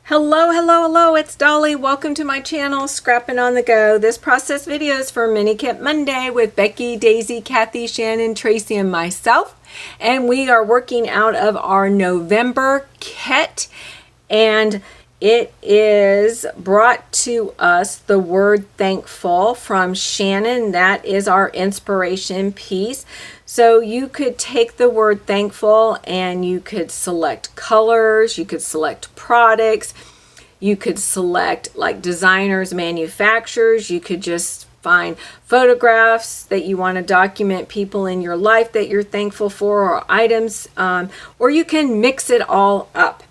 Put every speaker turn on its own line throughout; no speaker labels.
Hello, hello, hello, it's Dolly. Welcome to my channel, Scrapping on the Go. This process video is for Mini Kit Monday with Becky, Daisy, Kathy, Shannon, Tracy, and myself. And we are working out of our November kit. And it is brought to us the word thankful from Shannon. That is our inspiration piece. So you could take the word thankful and you could select colors, you could select products, you could select like designers, manufacturers, you could just find photographs that you want to document people in your life that you're thankful for, or items, or you can mix it all up.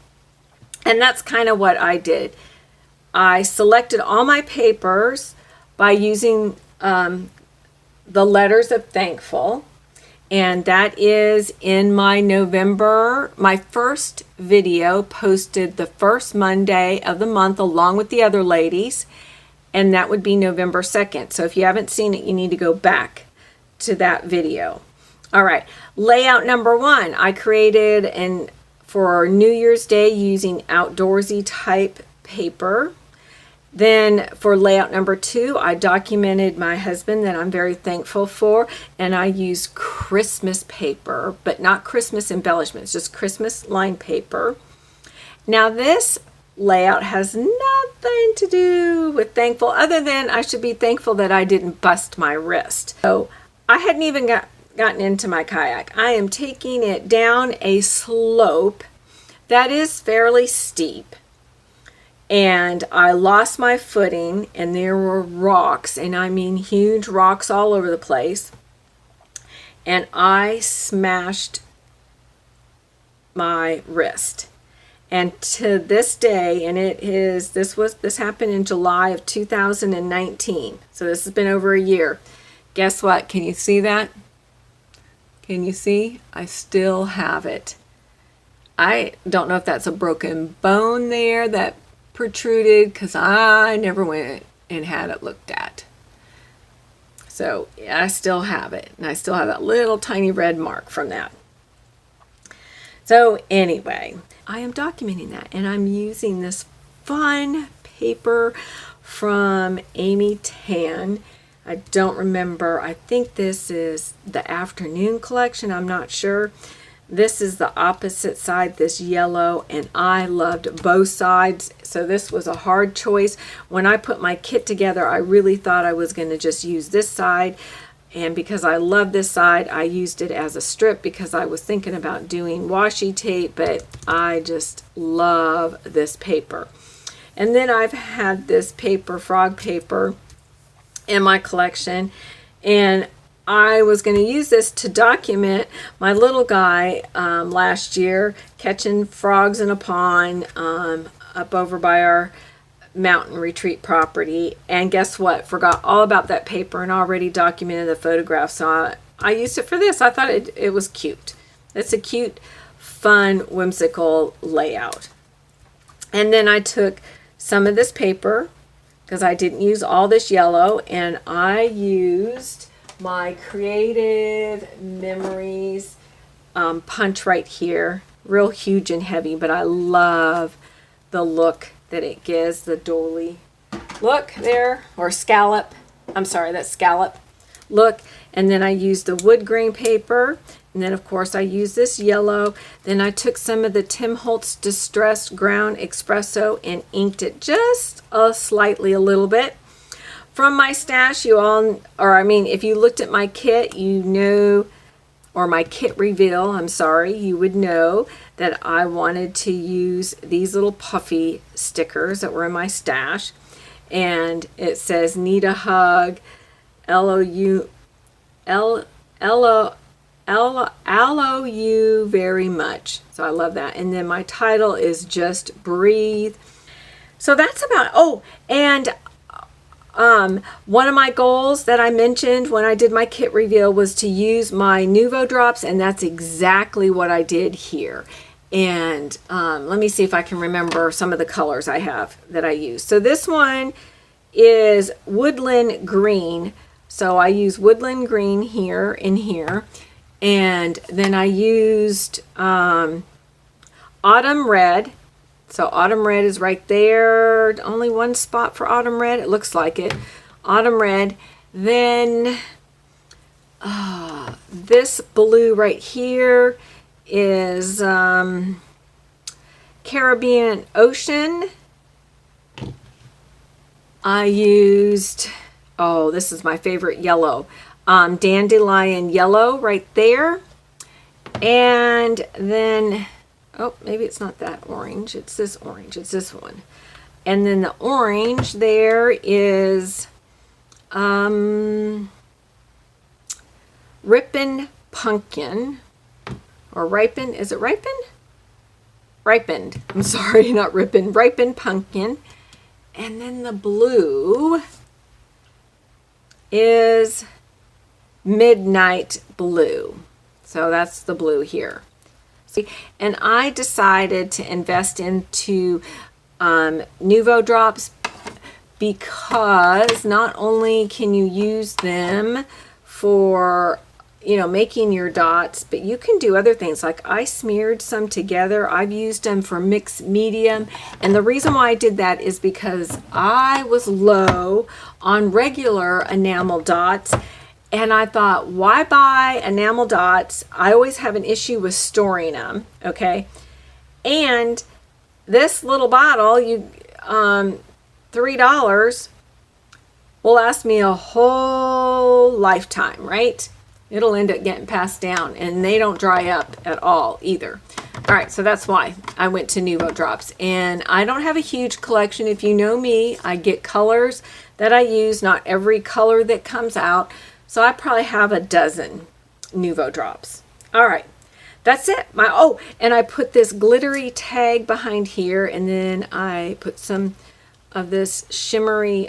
And that's kind of what I did. I selected all my papers by using the letters of thankful. And that is in my November, my first video posted the first Monday of the month along with the other ladies. And that would be November 2nd. So if you haven't seen it, you need to go back to that video. All right, layout number 1, I created for New Year's Day using outdoorsy type paper. Then for layout number 2, I documented my husband that I'm very thankful for, and I used Christmas paper, but not Christmas embellishments, just Christmas line paper. Now this layout has nothing to do with thankful, other than I should be thankful that I didn't bust my wrist. So I hadn't even gotten into my kayak. I am taking it down a slope that is fairly steep. And I lost my footing, and there were rocks, and I mean huge rocks all over the place. And I smashed my wrist. And to this day, and this happened in July of 2019. So this has been over a year. Guess what? Can you see that? Can you see? I still have it. I don't know if that's a broken bone there that protruded, because I never went and had it looked at. So yeah, I still have it, and I still have that little tiny red mark from that. So anyway, I am documenting that, and I'm using this fun paper from Amy Tan. I don't remember. I think this is the afternoon collection. I'm not sure. This is the opposite side, this yellow, and I loved both sides. So this was a hard choice. When I put my kit together, I really thought I was going to just use this side. And because I love this side, I used it as a strip because I was thinking about doing washi tape, but I just love this paper. And then I've had this paper, frog paper, in my collection, and I was going to use this to document my little guy last year catching frogs in a pond up over by our mountain retreat property. And guess what? Forgot all about that paper and already documented the photograph. So I used it for this. I thought it was cute. It's a cute, fun, whimsical layout. And then I took some of this paper, because I didn't use all this yellow, and I used my Creative Memories punch right here. Real huge and heavy, but I love the look that it gives, the dolly look there, or scallop. I'm sorry, that's scallop look. And then I used the wood grain paper, and then of course I used this yellow. Then I took some of the Tim Holtz Distressed Ground Espresso and inked it just slightly a little bit. From my stash, if you looked at my kit, you know, or my kit reveal, I'm sorry, you would know that I wanted to use these little puffy stickers that were in my stash. And it says, need a hug, LOU very much. So I love that. And then my title is Just Breathe. So that's about, one of my goals that I mentioned when I did my kit reveal was to use my Nuvo drops, and that's exactly what I did here. And let me see if I can remember some of the colors I have that I use. So this one is Woodland Green. So I use Woodland Green here and here. And then I used Autumn Red So autumn red is right there. Only one spot for autumn red. It looks like it. Autumn red. Then this blue right here is Caribbean Ocean. I used, oh, this is my favorite yellow. Dandelion yellow right there. And then, oh, maybe it's not that orange. It's this orange. It's this one. And then the orange there is Ripen Pumpkin. Or Ripen. Is it Ripen? Ripened. I'm sorry, not Ripen. Ripened Pumpkin. And then the blue is Midnight Blue. So that's the blue here. See, and I decided to invest into Nuvo drops because not only can you use them for, you know, making your dots, but you can do other things. Like I smeared some together. I've used them for mixed medium. And the reason why I did that is because I was low on regular enamel dots. And I thought, why buy enamel dots? I always have an issue with storing them, okay? And this little bottle, you $3, will last me a whole lifetime, right? It'll end up getting passed down, and they don't dry up at all either. All right, so that's why I went to Nuvo drops. And I don't have a huge collection. If you know me, I get colors that I use, not every color that comes out. So I probably have a dozen Nuvo drops. All right, that's it. Oh, and I put this glittery tag behind here, and then I put some of this shimmery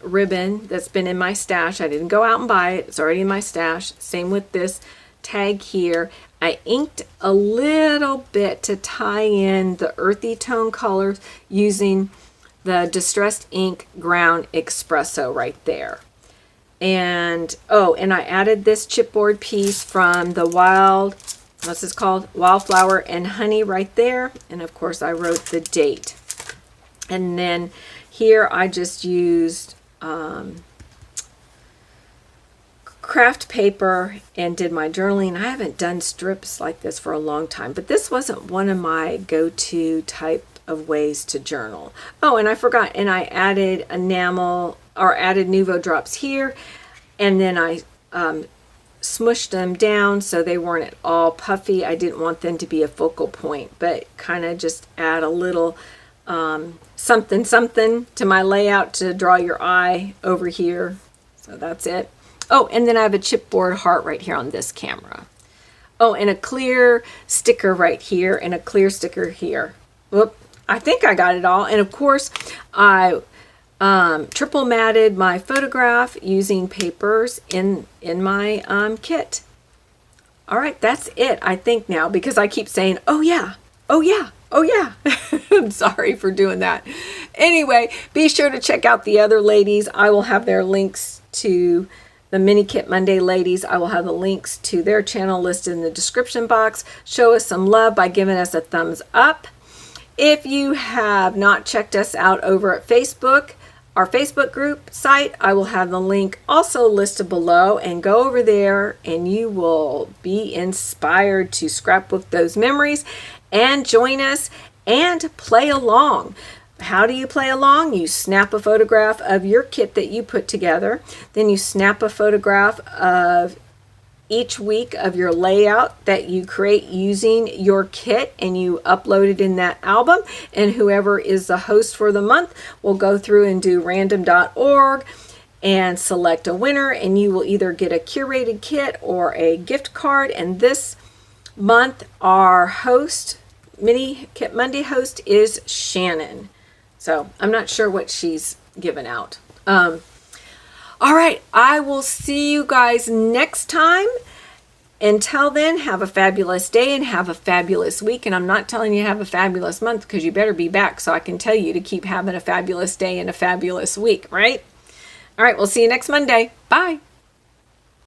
ribbon that's been in my stash. I didn't go out and buy it. It's already in my stash. Same with this tag here. I inked a little bit to tie in the earthy tone colors using the Distressed Ink Ground Espresso right there. And oh, and I added this chipboard piece from the what's this called? Wildflower and Honey right there. And of course I wrote the date. And then here I just used craft paper and did my journaling. I haven't done strips like this for a long time, but this wasn't one of my go-to type of ways to journal. Oh, and I forgot, and I added enamel, or added Nuvo drops here, and then I smushed them down so they weren't at all puffy. I didn't want them to be a focal point, but kind of just add a little something to my layout to draw your eye over here. So that's it. Oh, and then I have a chipboard heart right here on this camera. Oh, and a clear sticker right here and a clear sticker here. Whoop, I think I got it all. And of course, I triple matted my photograph using papers in my kit. All right, that's it, I think now, because I keep saying, oh yeah, oh yeah, oh yeah. I'm sorry for doing that. Anyway, be sure to check out the other ladies. I will have their links to the Mini Kit Monday ladies. I will have the links to their channel listed in the description box. Show us some love by giving us a thumbs up. If you have not checked us out over at Facebook, our Facebook group site, I will have the link also listed below, and go over there and you will be inspired to scrapbook those memories and join us and play along. How do you play along? You snap a photograph of your kit that you put together. Then you snap a photograph of each week of your layout that you create using your kit, and you upload it in that album. And whoever is the host for the month will go through and do random.org and select a winner, and you will either get a curated kit or a gift card. And this month our host, Mini Kit Monday host, is Shannon. So I'm not sure what she's given out. All right, I will see you guys next time. Until then, have a fabulous day and have a fabulous week. And I'm not telling you to have a fabulous month, because you better be back so I can tell you to keep having a fabulous day and a fabulous week, right? All right, we'll see you next Monday. Bye.